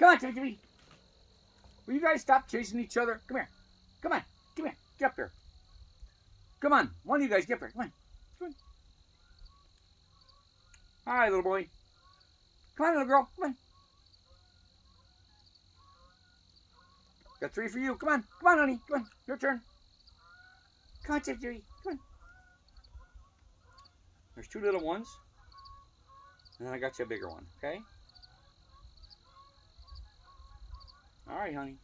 Come on, Timmy. Will you guys stop chasing each other? Come here. Come on. Come here. Get up here. Come on. One of you guys get up here. Come on. Come on. Hi, little boy. Come on, little girl. Come on. Got 3 for you. Come on. Come on, honey. Come on. Your turn. Come on, Timmy. Come on. There's 2 little ones. And then I got you a bigger one, okay? All right, honey.